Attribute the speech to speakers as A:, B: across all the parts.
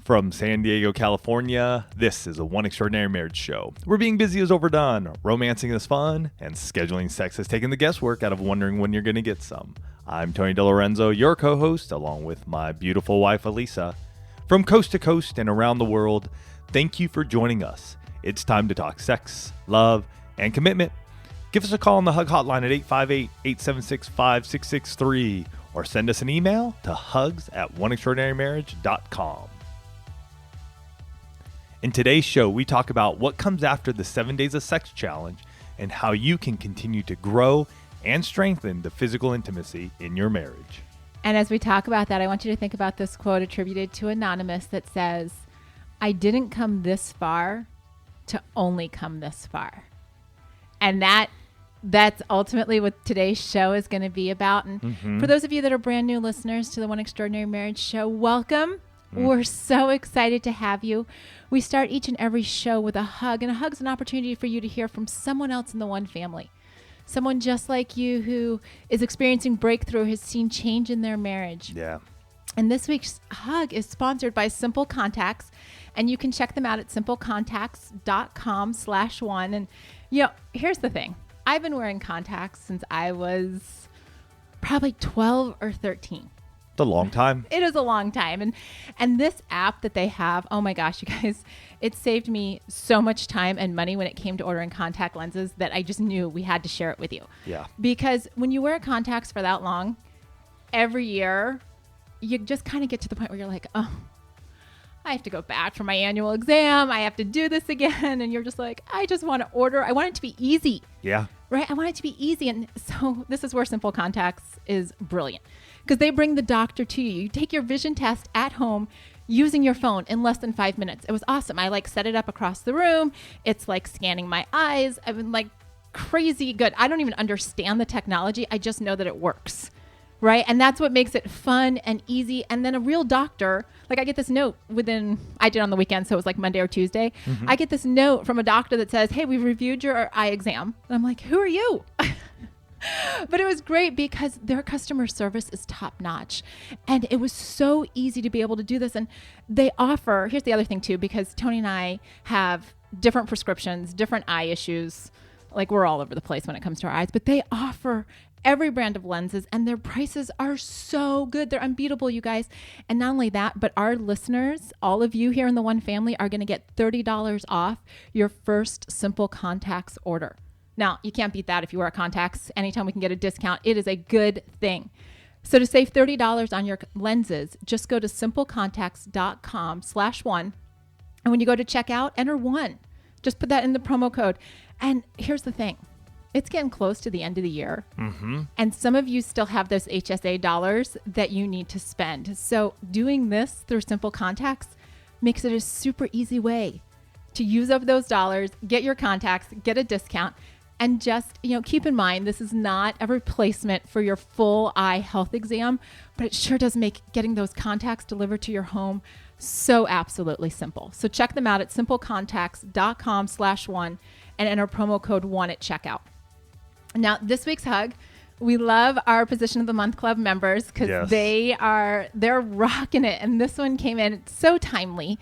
A: From San Diego, California, this is a One Extraordinary Marriage show. Where being busy is overdone, romancing is fun, and scheduling sex has taken the guesswork out of wondering when you're going to get some. I'm Tony DeLorenzo, your co-host, along with my beautiful wife, Elisa. From coast to coast and around the world, thank you for joining us. It's time to talk sex, love, and commitment. Give us a call on the Hug Hotline at 858-876-5663 or send us an email to hugs@oneextraordinarymarriage.com. In today's show, we talk about what comes after the 7 Days of Sex Challenge and how you can continue to grow and strengthen the physical intimacy in your marriage.
B: And as we talk about that, I want you to think about this quote attributed to Anonymous that says, "I didn't come this far to only come this far." And that's ultimately what today's show is going to be about. And for those of you that are brand new listeners to the One Extraordinary Marriage show, welcome. We're so excited to have you. We start each and every show with a hug, and a hug is an opportunity for you to hear from someone else in the One family. Someone just like you who is experiencing breakthrough, has seen change in their marriage.
A: Yeah.
B: And this week's hug is sponsored by Simple Contacts, and you can check them out at simplecontacts.com/one. And here's the thing. I've been wearing contacts since I was probably 12 or 13.
A: It's a long time.
B: It is a long time. And this app that they have, oh my gosh, you guys, it saved me so much time and money when it came to ordering contact lenses that I just knew we had to share it with you.
A: Yeah.
B: Because when you wear contacts for that long, every year, you just kind of get to the point where you're like, oh, I have to go back for my annual exam. I have to do this again. And you're just like, I just want to order. I want it to be easy.
A: Yeah.
B: Right? I want it to be easy. And so this is where Simple Contacts is brilliant, because they bring the doctor to you. You take your vision test at home using your phone in less than 5 minutes. It was awesome. I set it up across the room. It's like scanning my eyes. I've been crazy good. I don't even understand the technology. I just know that it works. Right? And that's what makes it fun and easy. And then a real doctor, I get this note I did on the weekend, so it was Monday or Tuesday. I get this note from a doctor that says, "Hey, we've reviewed your eye exam." And I'm like, who are you? But it was great because their customer service is top notch. And it was so easy to be able to do this. And they offer, here's the other thing too, because Tony and I have different prescriptions, different eye issues. We're all over the place when it comes to our eyes, but they offer every brand of lenses, and their prices are so good. They're unbeatable, you guys. And not only that, but our listeners, all of you here in the One family, are going to get $30 off your first Simple Contacts order. Now, you can't beat that if you wear contacts. Anytime we can get a discount, it is a good thing. So to save $30 on your lenses, just go to simplecontacts.com/one. And when you go to checkout, enter one. Just put that in the promo code. And here's the thing. It's getting close to the end of the year. And some of you still have those HSA dollars that you need to spend. So doing this through Simple Contacts makes it a super easy way to use up those dollars, get your contacts, get a discount, and just, keep in mind, this is not a replacement for your full eye health exam, but it sure does make getting those contacts delivered to your home so absolutely simple. So check them out at simplecontacts.com/one and enter promo code one at checkout. Now, this week's hug, we love our Position of the Month Club members because they're rocking it. And this one came in so timely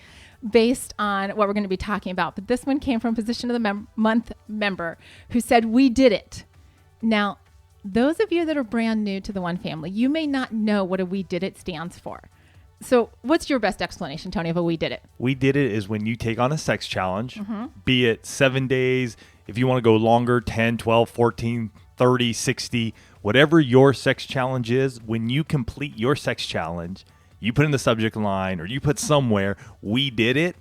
B: based on what we're going to be talking about. But this one came from Position of the Month member who said, "We did it." Now, those of you that are brand new to the One family, you may not know what a "We did it" stands for. So what's your best explanation, Tony, of a "We did it"?
A: We did it is when you take on a sex challenge, be it 7 days, if you want to go longer, 10, 12, 14, 30, 60, whatever your sex challenge is, when you complete your sex challenge, you put in the subject line or you put somewhere, "We did it,"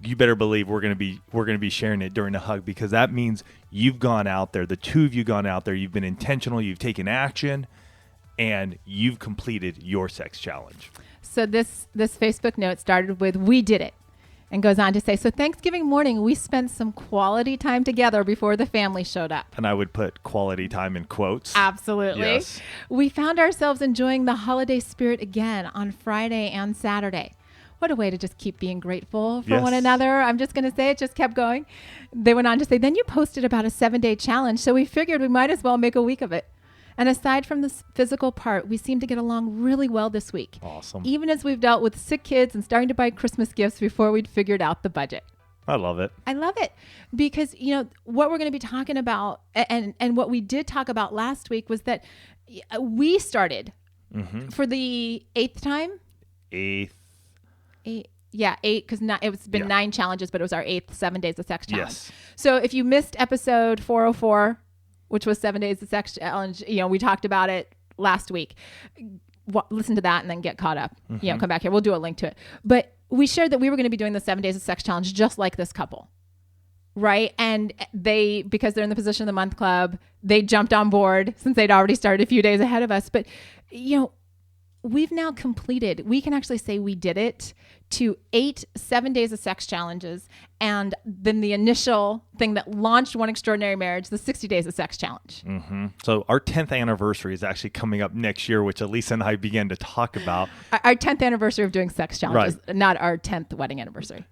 A: you better believe we're going to be sharing it during the hug, because that means you've gone out there, the two of you gone out there, you've been intentional, you've taken action, and you've completed your sex challenge.
B: So this Facebook note started with "We did it," and goes on to say, "So Thanksgiving morning, we spent some quality time together before the family showed up."
A: And I would put quality time in quotes.
B: Absolutely.
A: Yes.
B: "We found ourselves enjoying the holiday spirit again on Friday and Saturday." What a way to just keep being grateful for one another. I'm just going to say it just kept going. They went on to say, "Then you posted about a 7-day challenge, so we figured we might as well make a week of it. And aside from this physical part, we seem to get along really well this week.
A: Awesome.
B: Even as we've dealt with sick kids and starting to buy Christmas gifts before we'd figured out the budget.
A: I love it.
B: I love it because, what we're going to be talking about and what we did talk about last week was that we started for the 8th time.
A: Eighth.
B: Yeah, 8 because it's been 9 challenges, but it was our 8th 7 Days of Sex challenge.
A: Yes.
B: So if you missed episode 404, which was 7 Days of Sex challenge, we talked about it last week. Listen to that and then get caught up. Come back here. We'll do a link to it. But we shared that we were going to be doing the 7 Days of Sex challenge just like this couple. Right. And because they're in the Position of the Month Club, they jumped on board since they'd already started a few days ahead of us. But, we've now completed, we can actually say we did it to 8 7 Days of Sex challenges. And then the initial thing that launched One Extraordinary Marriage, the 60 Days of Sex challenge.
A: So our 10th anniversary is actually coming up next year, which Elisa and I began to talk about.
B: Our 10th anniversary of doing sex challenges, not our 10th wedding anniversary.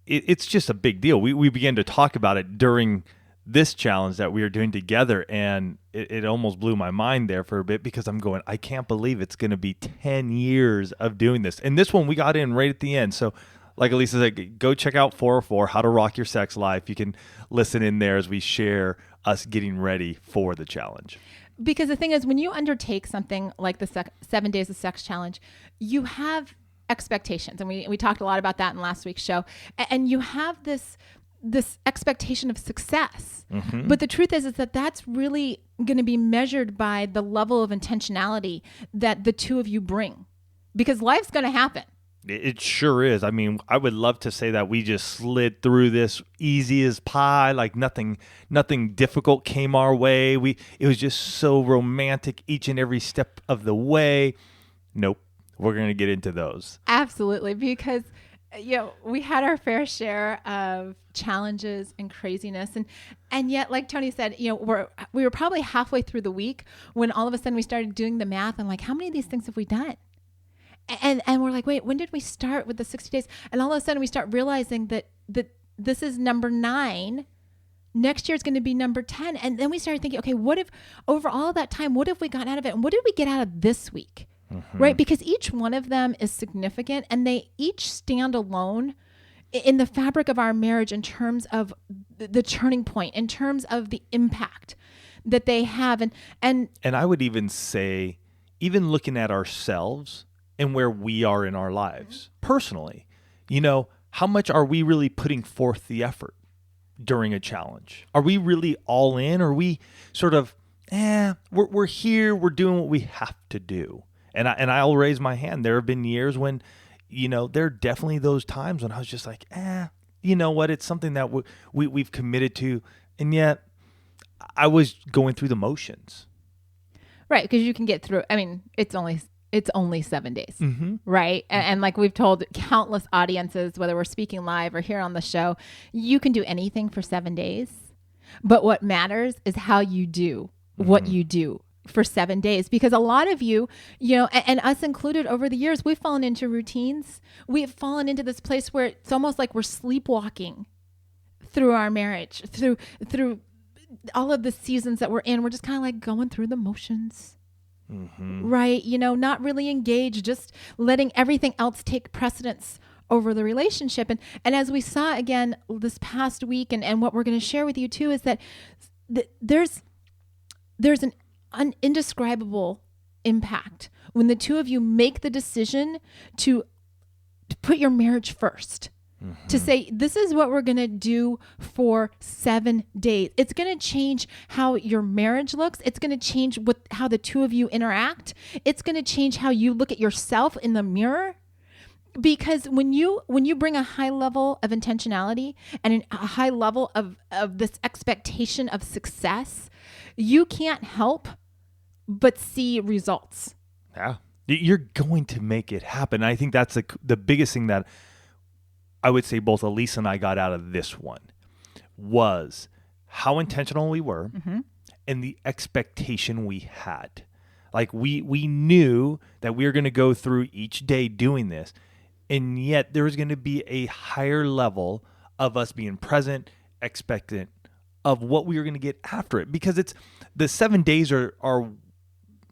A: It's just a big deal. We began to talk about it during this challenge that we were doing together, and it almost blew my mind there for a bit because I'm going, I can't believe it's going to be 10 years of doing this. And this one we got in right at the end. So like Elisa said, go check out 404, How to Rock Your Sex Life. You can listen in there as we share us getting ready for the challenge.
B: Because the thing is, when you undertake something like the 7 Days of Sex challenge, you have expectations. And we talked a lot about that in last week's show. And you have this expectation of success. But the truth is that that's really going to be measured by the level of intentionality that the two of you bring, because life's going to happen.
A: It sure is. I mean, I would love to say that we just slid through this easy as pie, like nothing difficult came our way. It was just so romantic each and every step of the way. Nope. We're going to get into those.
B: Absolutely, because we had our fair share of challenges and craziness, and yet, like Tony said, we were probably halfway through the week when all of a sudden we started doing the math and like, how many of these things have we done? And we're like, wait, when did we start with the 60 days? And all of a sudden we start realizing that this is number 9. Next year is going to be number 10. And then we started thinking, okay, what if over all that time, what have we gotten out of it? And what did we get out of this week? Right? Because each one of them is significant and they each stand alone in the fabric of our marriage in terms of the turning point, in terms of the impact that they have. And
A: I would even say, even looking at ourselves and where we are in our lives personally, how much are we really putting forth the effort during a challenge? Are we really all in? Or are we sort of, we're here, we're doing what we have to do? And I'll raise my hand. There have been years when, there are definitely those times when I was just like, you know what? It's something that we've committed to. And yet I was going through the motions.
B: Right. Because you can get through. I mean, it's only 7 days. Right. And like we've told countless audiences, whether we're speaking live or here on the show, you can do anything for 7 days. But what matters is how you do what you do for 7 days, because a lot of you, and us included over the years, we've fallen into routines. We've fallen into this place where it's almost like we're sleepwalking through our marriage, through all of the seasons that we're in. We're just kind of like going through the motions, right? Not really engaged, just letting everything else take precedence over the relationship. And as we saw again this past week, and what we're going to share with you too, is that there's an indescribable impact when the two of you make the decision to put your marriage first, to say, this is what we're going to do for 7 days. It's going to change how your marriage looks. It's going to change how the two of you interact. It's going to change how you look at yourself in the mirror. Because when you bring a high level of intentionality and a high level of this expectation of success, you can't help but see results.
A: Yeah. You're going to make it happen. I think that's the biggest thing that I would say both Elisa and I got out of this one was how intentional we were and the expectation we had. Like we knew that we were going to go through each day doing this, and yet there was going to be a higher level of us being present, expectant of what we were going to get after it, because it's the 7 days are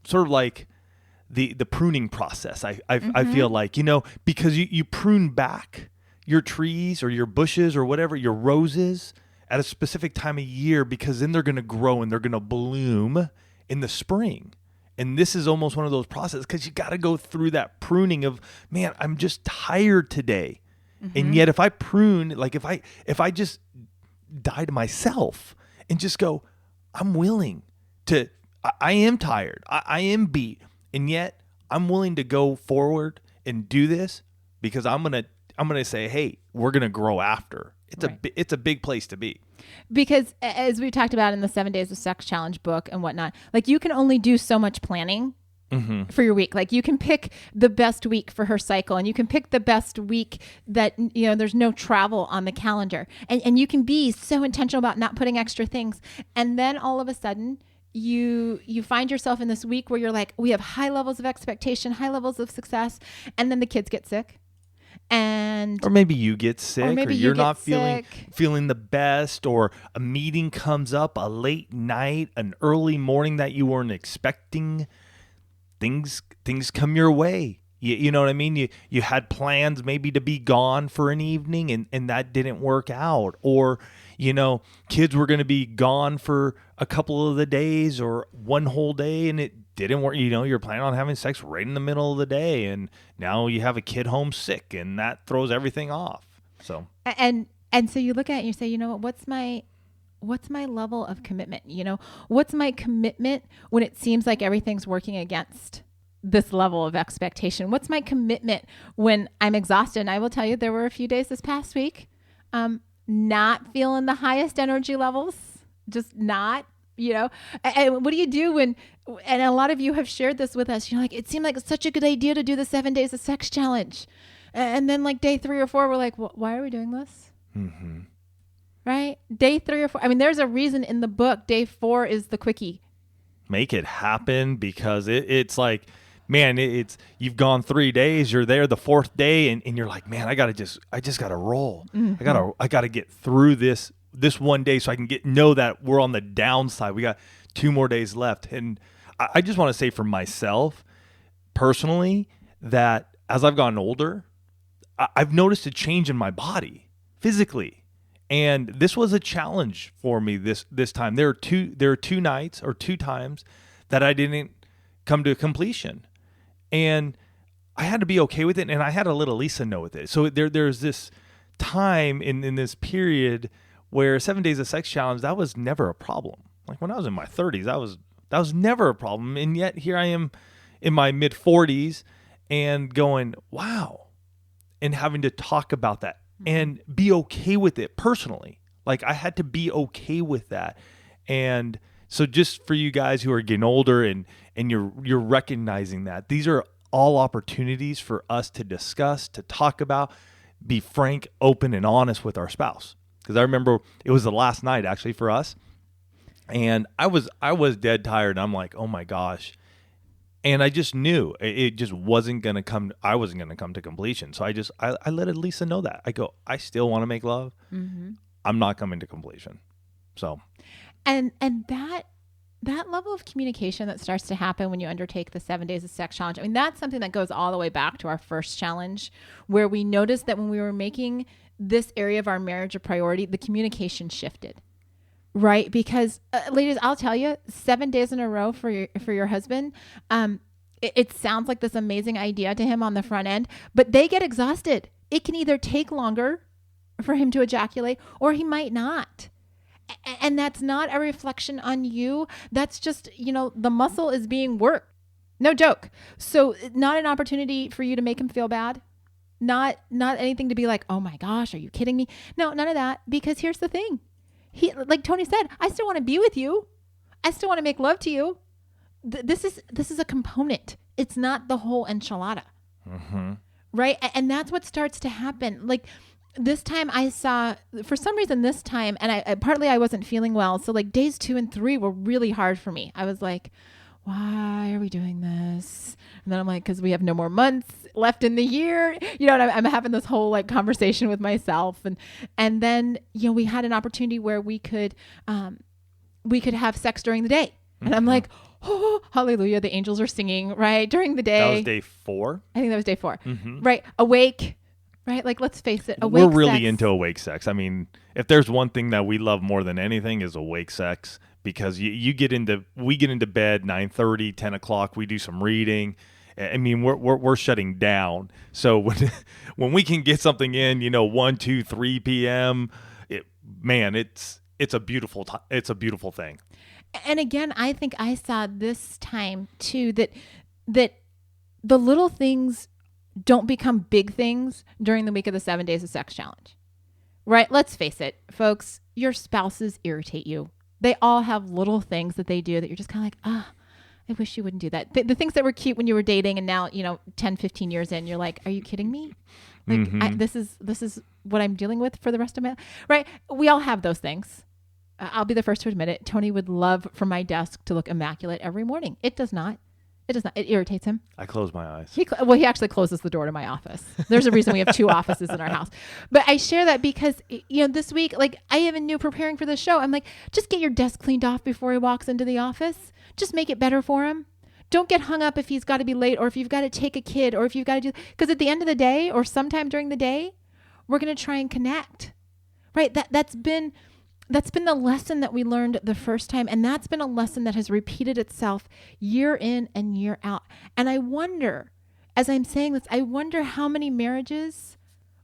A: sort of like the pruning process. I feel like, because you prune back your trees or your bushes or whatever, your roses at a specific time of year, because then they're going to grow and they're going to bloom in the spring. And this is almost one of those processes, because you got to go through that pruning of, man, I'm just tired today. And yet if I prune, like if I just die to myself and just go, I'm willing to, I am tired. I am beat. And yet I'm willing to go forward and do this, because I'm going to say, hey, we're going to grow after. It's a big place to be.
B: Because as we talked about in the 7 Days of Sex Challenge book and whatnot, like you can only do so much planning for your week. Like you can pick the best week for her cycle, and you can pick the best week that, there's no travel on the calendar, and you can be so intentional about not putting extra things. And then all of a sudden you find yourself in this week where you're like, we have high levels of expectation, high levels of success. And then the kids get sick. Or
A: maybe you get sick, or you're not
B: sick.
A: feeling the best, or a meeting comes up, a late night, an early morning that you weren't expecting. Things come your way. You know what I mean? You had plans maybe to be gone for an evening, and that didn't work out. Or, kids were going to be gone for a couple of the days or one whole day, and it didn't work. You're planning on having sex right in the middle of the day, and now you have a kid home sick, and that throws everything off. So
B: and so you look at it and you say, what's my level of commitment? What's my commitment when it seems like everything's working against this level of expectation? What's my commitment when I'm exhausted? And I will tell you, there were a few days this past week, not feeling the highest energy levels, just not. And what do you do when, and a lot of you have shared this with us, like, it seemed like such a good idea to do the 7 Days of Sex Challenge. And then like day 3 or 4, we're like, why are we doing this? Mm-hmm. Right? Day 3 or 4. I mean, there's a reason in the book, day 4 is the quickie. Make
A: it happen, because it's like, man, you've gone 3 days, you're there the 4th day, and you're like, man, I just gotta roll. Mm-hmm. I gotta get through this one day so I can know that we're on the downside. We got 2 more days left. And I just want to say for myself personally that as I've gotten older, I've noticed a change in my body physically. And this was a challenge for me this time. There are 2 nights or 2 times that I didn't come to completion. And I had to be okay with it, and I had to let Elisa know with it. So there's this time in this period where 7 Days of Sex Challenge, that was never a problem. Like when I was in my 30s, that was never a problem. And yet here I am in my mid 40s and going, wow, and having to talk about that and be okay with it personally. Like I had to be okay with that. And so just for you guys who are getting older and you're recognizing that, these are all opportunities for us to discuss, to talk about, be frank, open, and honest with our spouse. Because I remember it was the last night actually for us, and I was dead tired. And I'm like, oh my gosh, and I just knew it just wasn't gonna come. I wasn't gonna come to completion. So I let Elisa know that. I go, I still want to make love. Mm-hmm. I'm not coming to completion. So,
B: and that level of communication that starts to happen when you undertake the 7 Days of Sex Challenge. I mean, that's something that goes all the way back to our first challenge, where we noticed that when we were making this area of our marriage a priority, the communication shifted, right? Because ladies, I'll tell you, 7 days in a row for your husband, it sounds like this amazing idea to him on the front end, but they get exhausted. It can either take longer for him to ejaculate, or he might not. And that's not a reflection on you. That's just, the muscle is being worked. No joke. So not an opportunity for you to make him feel bad. Not anything to be like, oh my gosh, are you kidding me? No, none of that. Because here's the thing. Like Tony said, I still want to be with you. I still want to make love to you. This is a component. It's not the whole enchilada. Mm-hmm. Right? And that's what starts to happen. Like this time I saw, for some reason this time, and partly I wasn't feeling well. So like days 2 and 3 were really hard for me. I was like, why are we doing this? And then I'm like, because we have no more months left in the year. And I'm having this whole like conversation with myself. And then, we had an opportunity where we could have sex during the day. And I'm like, oh, hallelujah, the angels are singing, right? During the day.
A: That was day 4.
B: I think that was day 4. Right. Awake. Right. Like, let's face it. Awake
A: We're really
B: sex.
A: into awake sex. I mean, if there's one thing that we love more than anything is awake sex, because we get into bed 9:30, 10 o'clock. We do some reading. I mean, we're shutting down. So when we can get something in, 1, 2, 3 p.m., it's a beautiful it's a beautiful thing.
B: And again, I think I saw this time too that the little things don't become big things during the week of the 7 days of sex challenge. Right? Let's face it, folks, your spouses irritate you. They all have little things that they do that you're just kind of like, I wish you wouldn't do that. The things that were cute when you were dating and now, 10, 15 years in, you're like, are you kidding me? Like, this is what I'm dealing with for the rest of my life. Right? We all have those things. I'll be the first to admit it. Tony would love for my desk to look immaculate every morning. It does not. It does not. It irritates him.
A: I close my eyes.
B: He actually closes the door to my office. There's a reason we have 2 offices in our house. But I share that because, this week, like, I even knew preparing for the show, I'm like, just get your desk cleaned off before he walks into the office. Just make it better for him. Don't get hung up if he's got to be late or if you've got to take a kid or if you've got to do, because at the end of the day or sometime during the day, we're going to try and connect. Right? That's been the lesson that we learned the first time. And that's been a lesson that has repeated itself year in and year out. And I wonder, as I'm saying this, I wonder how many marriages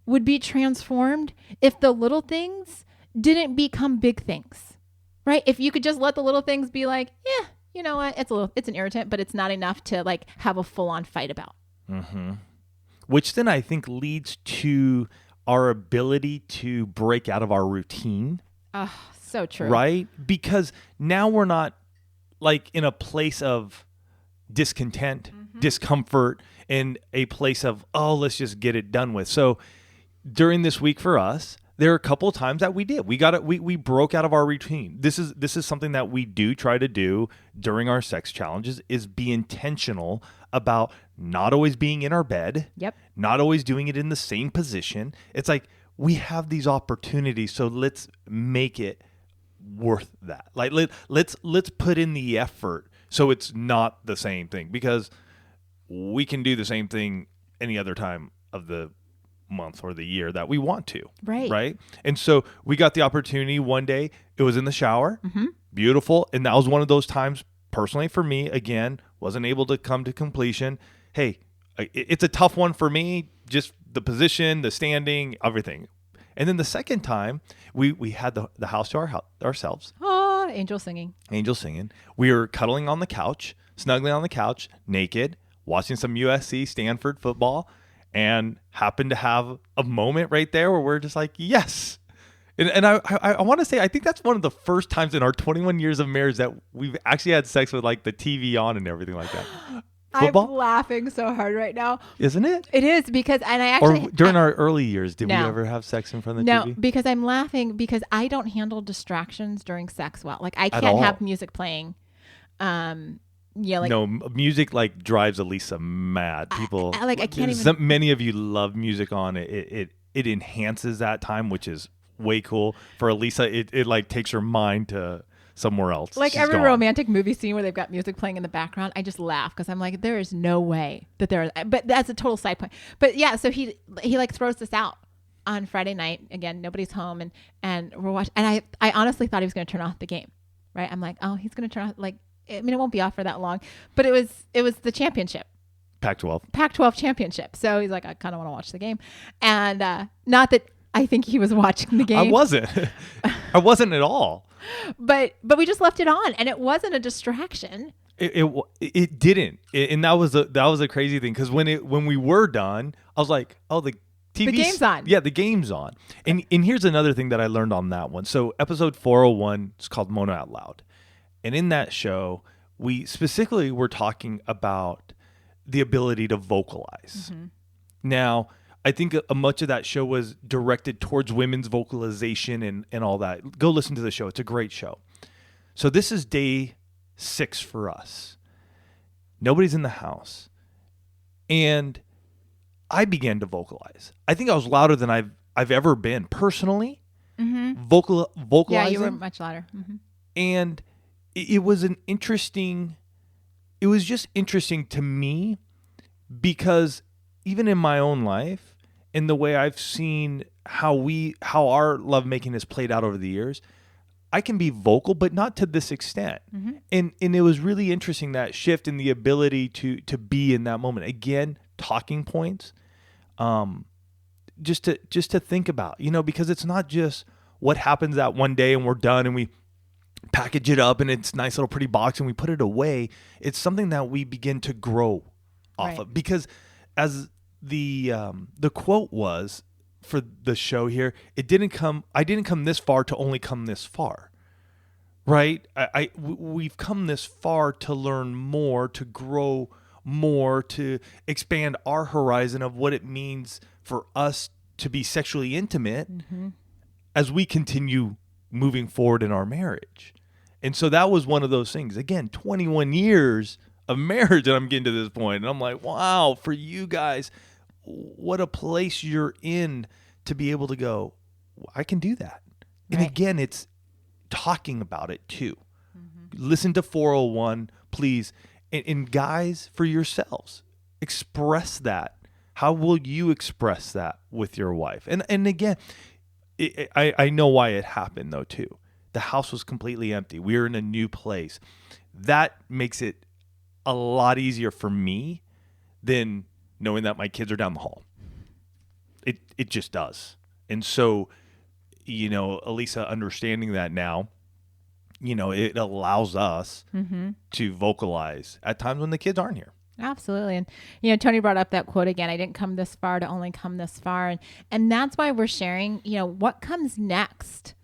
B: would be transformed if the little things didn't become big things, right? If you could just let the little things be like, yeah, you know what? It's an irritant, but it's not enough to like have a full on fight about.
A: Mm-hmm. Which then I think leads to our ability to break out of our routine.
B: Oh, so true.
A: Right? Because now we're not like in a place of discontent, discomfort, and a place of, let's just get it done with. So during this week for us, there are a couple of times that we did. We broke out of our routine. This is something that we do try to do during our sex challenges, is be intentional about not always being in our bed.
B: Yep.
A: Not always doing it in the same position. It's like, we have these opportunities, so let's make it worth that. Like let's put in the effort so it's not the same thing, because we can do the same thing any other time of the month or the year that we want to. Right. And so we got the opportunity one day. It was in the shower. Beautiful. And that was one of those times personally for me, again, wasn't able to come to completion. Hey, it's a tough one for me. Just the position, the standing, everything. And then the second time, we had the house to ourselves.
B: Oh, angel singing.
A: We were cuddling on the couch, snuggling on the couch, naked, watching some USC Stanford football, and happened to have a moment right there where we're just like, yes. And I want to say, I think that's one of the first times in our 21 years of marriage that we've actually had sex with like the TV on and everything like that. Football?
B: I'm laughing so hard right now.
A: Isn't it?
B: It is, because, and I actually...
A: Or during our early years, did we ever have sex in front of the TV?
B: No, because I'm laughing because I don't handle distractions during sex well. Like, I can't have music playing.
A: No, music like drives Elisa mad. People...
B: I can't even...
A: Many of you love music on. It enhances that time, which is way cool. For Elisa, it like takes her mind to... somewhere else.
B: Like every romantic movie scene where they've got music playing in the background, I just laugh because I'm like, there is no way that there. But that's a total side point. But yeah, so he like throws this out on Friday night. Again, nobody's home, and we're watching. And I honestly thought he was going to turn off the game. Right? I'm like, oh, he's going to turn off. Like, I mean, it won't be off for that long. But it was the championship. Pac-12 championship. So he's like, I kind of want to watch the game, and not that I think he was watching the game.
A: I wasn't at all.
B: But we just left it on, and it wasn't a distraction.
A: It didn't, and that was a crazy thing, because when we were done, I was like, oh, the
B: game's on.
A: Yeah, the game's on. And here's another thing that I learned on that one. So episode 401 is called Mona Out Loud, and in that show, we specifically were talking about the ability to vocalize. Now, I think much of that show was directed towards women's vocalization and all that. Go listen to the show. It's a great show. So this is day 6 for us. Nobody's in the house. And I began to vocalize. I think I was louder than I've ever been personally. Vocalizing.
B: Yeah, you were much louder.
A: And it was an interesting it was just interesting to me because even in my own life and the way I've seen how our lovemaking has played out over the years, I can be vocal, but not to this extent. And it was really interesting, that shift in the ability to be in that moment. Again, talking points, just to think about, because it's not just what happens that one day and we're done and we package it up and it's a nice little pretty box and we put it away. It's something that we begin to grow off of, because as the quote was for the show here, I didn't come this far to only come this far, right? We've come this far to learn more, to grow more, to expand our horizon of what it means for us to be sexually intimate as we continue moving forward in our marriage. And so that was one of those things. Again, 21 years of marriage, and I'm getting to this point, and I'm like, wow, for you guys, what a place you're in to be able to go, I can do that. And again, it's talking about it too. Listen to 401, please. And guys, for yourselves, express that. How will you express that with your wife? And again, I know why it happened though too. The house was completely empty. We were in a new place. That makes it a lot easier for me than knowing that my kids are down the hall. It just does. And so, Elisa understanding that now, it allows us to vocalize at times when the kids aren't here.
B: Absolutely. And, Tony brought up that quote again, I didn't come this far to only come this far. And that's why we're sharing, what comes next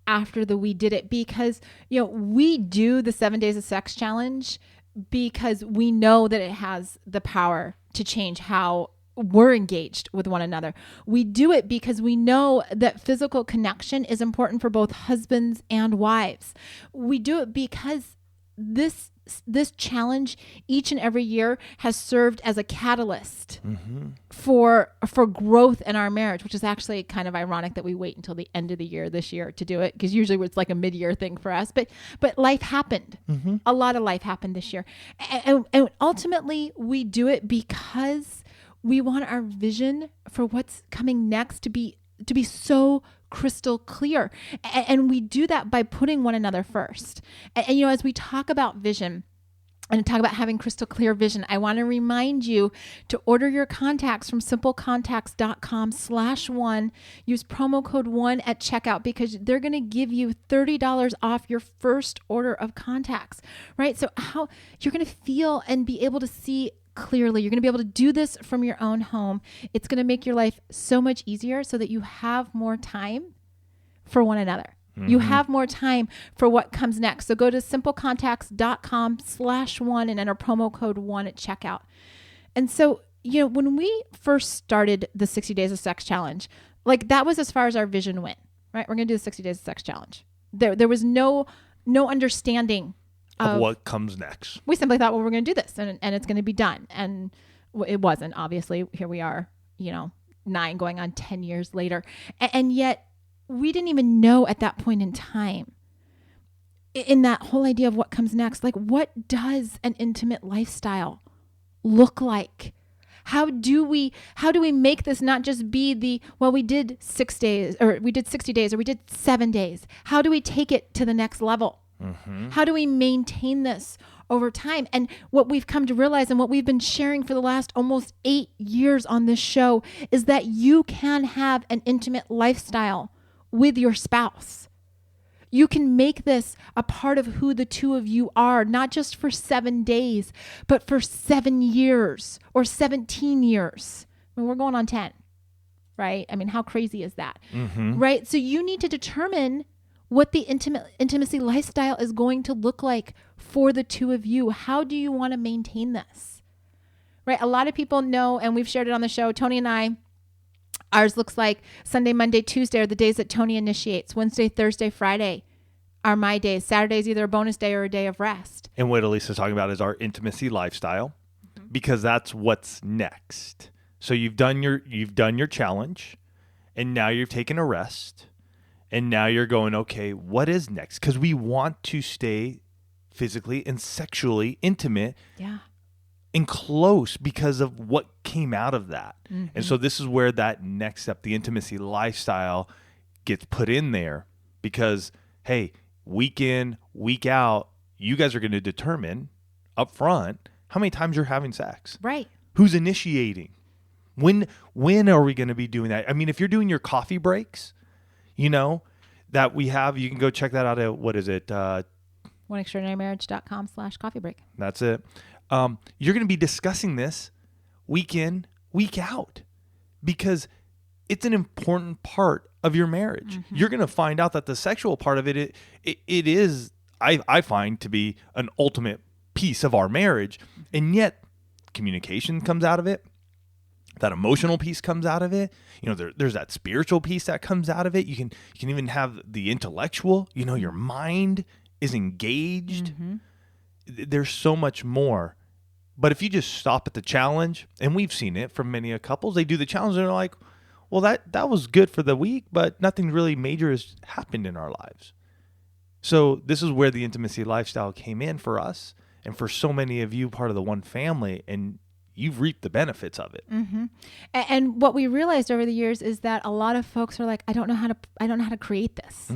B: after we did it, because, we do the 7 Days of Sex Challenge because we know that it has the power to change how we're engaged with one another. We do it because we know that physical connection is important for both husbands and wives. We do it because this challenge each and every year has served as a catalyst for growth in our marriage, which is actually kind of ironic that we wait until the end of the year this year to do it, because usually it's like a mid-year thing for us. But life happened. A lot of life happened this year. And ultimately, we do it because we want our vision for what's coming next to be so crystal clear. And we do that by putting one another first. And as we talk about vision and talk about having crystal clear vision, I want to remind you to order your contacts from simplecontacts.com/1. Use promo code 1 at checkout, because they're going to give you $30 off your first order of contacts, right? So how you're going to feel and be able to see clearly. You're going to be able to do this from your own home. It's going to make your life so much easier so that you have more time for one another. You have more time for what comes next. So go to simplecontacts.com/1 and enter promo code 1 at checkout. And so, when we first started the 60 Days of Sex Challenge, like that was as far as our vision went, right? We're going to do the 60 Days of Sex Challenge. There was no understanding of
A: what comes next.
B: We simply thought, well, we're going to do this and it's going to be done. And it wasn't, obviously. Here we are, 9 going on 10 years later. And yet we didn't even know at that point in time, in that whole idea of what comes next, like what does an intimate lifestyle look like? How do we make this not just be we did 6 days, or we did 60 days, or we did 7 days? How do we take it to the next level? How do we maintain this over time? And what we've come to realize, and what we've been sharing for the last almost 8 years on this show, is that you can have an intimate lifestyle with your spouse. You can make this a part of who the two of you are, not just for 7 days, but for 7 years or 17 years. I mean, we're going on 10, right? I mean, how crazy is that? Right? So you need to determine what the intimacy lifestyle is going to look like for the two of you. How do you want to maintain this? Right? A lot of people know, and we've shared it on the show, Tony and I, ours looks like Sunday, Monday, Tuesday are the days that Tony initiates. Wednesday, Thursday, Friday are my days. Saturdday is either a bonus day or a day of rest.
A: And what Elisa's talking about is our intimacy lifestyle, because that's what's next. So you've done your challenge, and now you've taken a rest. And now you're going, okay, what is next? Because we want to stay physically and sexually intimate
B: Yeah.
A: and close because of what came out of that. And so this is where that next step, the intimacy lifestyle, gets put in there because, hey, week in, week out, you guys are going to determine up front how many times you're having sex.
B: Right.
A: Who's initiating? When are we going to be doing that? I mean, if you're doing your coffee breaks, that we have, you can go check that out at, what is it?
B: OneExtraordinaryMarriage.com/coffee break.
A: That's it. You're going to be discussing this week in, week out, because it's an important part of your marriage. You're going to find out that the sexual part of it is, I find, to be an ultimate piece of our marriage. And yet communication comes out of it. That emotional piece comes out of it. There's that spiritual piece that comes out of it. You can even have the intellectual, your mind is engaged. There's so much more. But if you just stop at the challenge, and we've seen it from many couples, they do the challenge and they're like, well, that was good for the week, but nothing really major has happened in our lives. So this is where the intimacy lifestyle came in for us and for so many of you, part of the one family, and you've reaped the benefits of it.
B: And what we realized over the years is that a lot of folks are like, I don't know how to create this.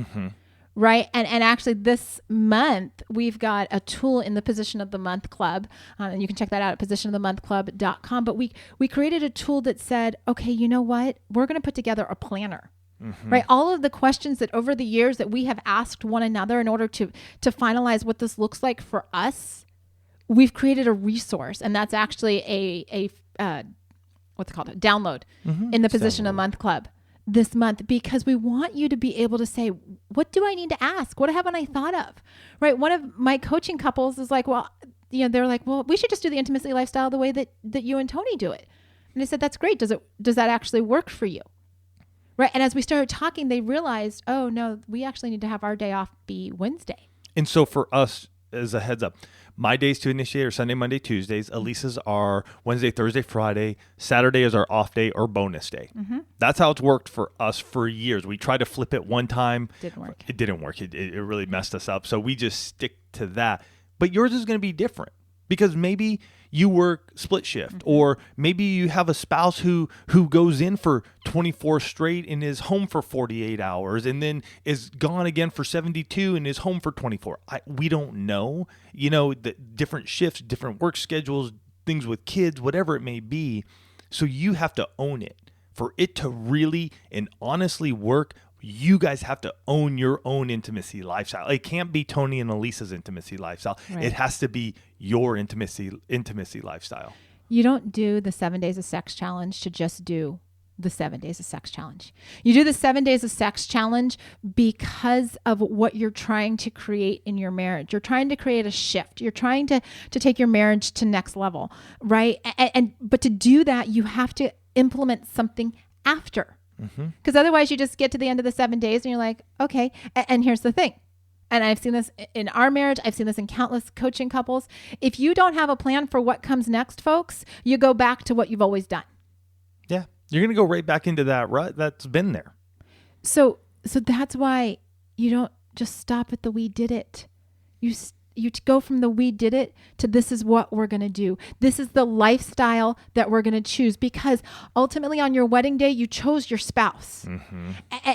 B: Right. And actually this month we've got a tool in the Position of the Month Club. And you can check that out at positionofthemonthclub.com. But we created a tool that said, okay, you know what? We're going to put together a planner. Right. All of the questions that over the years that we have asked one another in order to finalize what this looks like for us, we've created a resource. And that's actually a what's it called? A download in the Position of the Month Club this month, because we want you to be able to say, what do I need to ask? What haven't I thought of? Right. One of my coaching couples is like, well, they're like, well, we should just do the intimacy lifestyle the way that you and Tony do it. And I said, that's great. Does that actually work for you? Right. And as we started talking, they realized, oh no, we actually need to have our day off be Wednesday.
A: And so for us, as a heads up, my days to initiate are Sunday, Monday, Tuesdays. Elisa's are Wednesday, Thursday, Friday. Saturday is our off day or bonus day. That's how it's worked for us for years. We tried to flip it one time.
B: Didn't work.
A: It didn't work. It really messed us up. So we just stick to that. But yours is going to be different because maybe you work split shift, or maybe you have a spouse who goes in for 24 straight and is home for 48 hours and then is gone again for 72 and is home for 24. We don't know, the different shifts, different work schedules, things with kids, whatever it may be. So you have to own it. For it to really and honestly work, you guys have to own your own intimacy lifestyle. It can't be Tony and Elisa's intimacy lifestyle.
B: Right.
A: It has to be your intimacy lifestyle.
B: You don't do the 7 days of sex challenge to just do the 7 days of sex challenge. You do the 7 days of sex challenge because of what you're trying to create in your marriage. You're trying to create a shift. You're trying to take your marriage to next level, right? But to do that, you have to implement something after. Because otherwise you just get to the end of the 7 days and you're like, okay. And here's the thing. And I've seen this in our marriage. I've seen this in countless coaching couples. If you don't have a plan for what comes next, folks, you go back to what you've always done.
A: Yeah. You're going to go right back into that rut that's been there.
B: So that's why you don't just stop at the we did it. You go from the we did it to this is what we're going to do. This is the lifestyle that we're going to choose, because ultimately on your wedding day, you chose your spouse.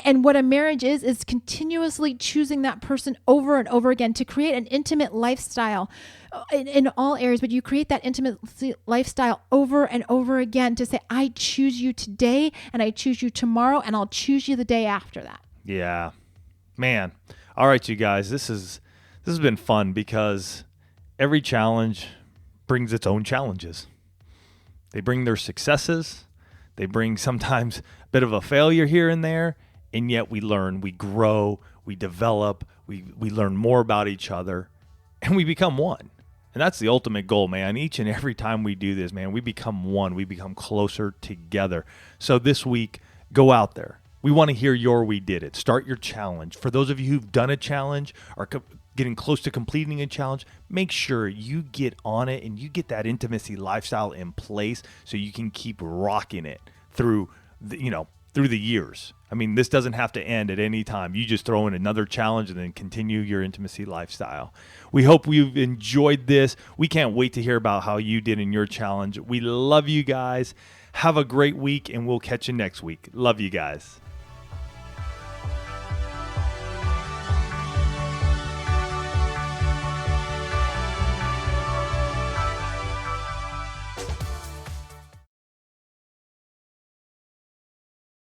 B: And what a marriage is continuously choosing that person over and over again to create an intimate lifestyle in all areas. But you create that intimate lifestyle over and over again to say, I choose you today and I choose you tomorrow and I'll choose you the day after that.
A: Yeah, man. All right, you guys, this has been fun because every challenge brings its own challenges. They bring their successes. They bring sometimes a bit of a failure here and there. And yet we learn, we grow, we develop, we learn more about each other, and we become one. And that's the ultimate goal, man. Each and every time we do this, man, we become one. We become closer together. So this week, go out there. We want to hear your we did it. Start your challenge. For those of you who've done a challenge or getting close to completing a challenge, make sure you get on it and you get that intimacy lifestyle in place so you can keep rocking it through the through the years. I mean, this doesn't have to end at any time. You just throw in another challenge and then continue your intimacy lifestyle. We hope you've enjoyed this. We can't wait to hear about how you did in your challenge. We love you guys. Have a great week, and we'll catch you next week. Love you guys.